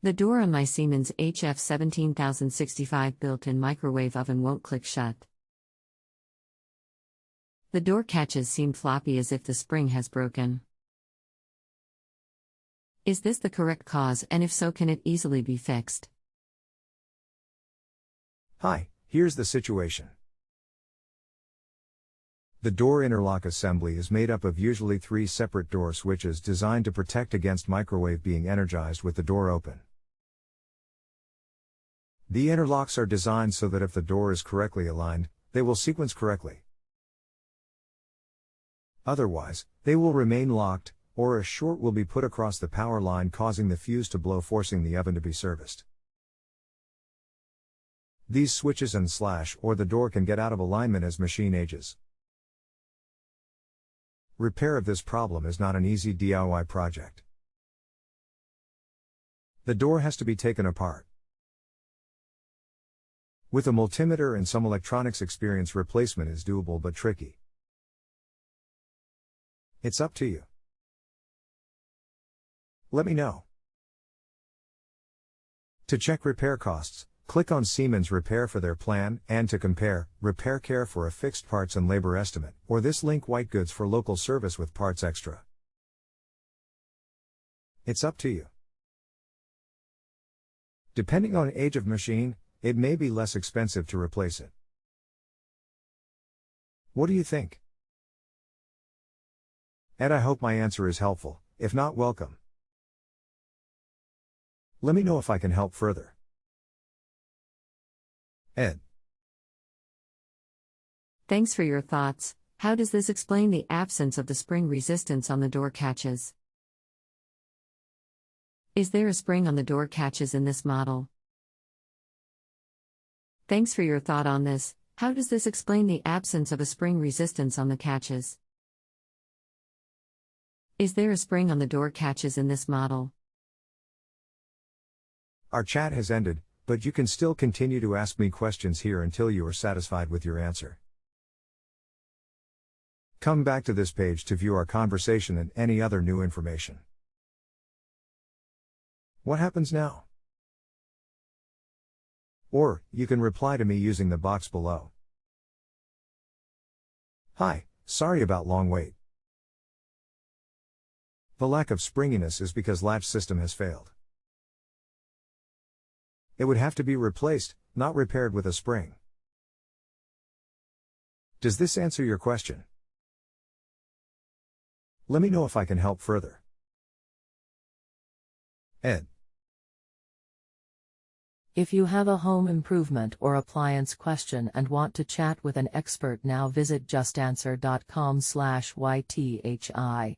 The door on my Siemens HF 17065 built-in microwave oven won't click shut. The door catches seem floppy as if the spring has broken. Is this the correct cause, and if so, can it easily be fixed? Hi, here's the situation. The door interlock assembly is made up of usually 3 separate door switches designed to protect against microwave being energized with the door open. The interlocks are designed so that if the door is correctly aligned, they will sequence correctly. Otherwise, they will remain locked, or a short will be put across the power line causing the fuse to blow, forcing the oven to be serviced. These switches and or the door can get out of alignment as machine ages. Repair of this problem is not an easy DIY project. The door has to be taken apart. With a multimeter and some electronics experience, replacement is doable but tricky. It's up to you. Let me know. To check repair costs, click on Siemens Repair for their plan, and to compare, Repair Care for a fixed parts and labor estimate, or this link, White Goods for local service with parts extra. It's up to you. Depending on age of machine, it may be less expensive to replace it. What do you think? And I hope my answer is helpful. If not, welcome. Let me know if I can help further. Ed. Thanks for your thoughts. How does this explain the absence of the spring resistance on the door catches? Is there a spring on the door catches in this model? Thanks for your thought on this. How does this explain the absence of a spring resistance on the catches? Is there a spring on the door catches in this model? Our chat has ended, but you can still continue to ask me questions here until you are satisfied with your answer. Come back to this page to view our conversation and any other new information. What happens now? Or, you can reply to me using the box below. Hi, sorry about long wait. The lack of springiness is because latch system has failed. It would have to be replaced, not repaired with a spring. Does this answer your question? Let me know if I can help further. Ed. If you have a home improvement or appliance question and want to chat with an expert now, visit JustAnswer.com/YTHI.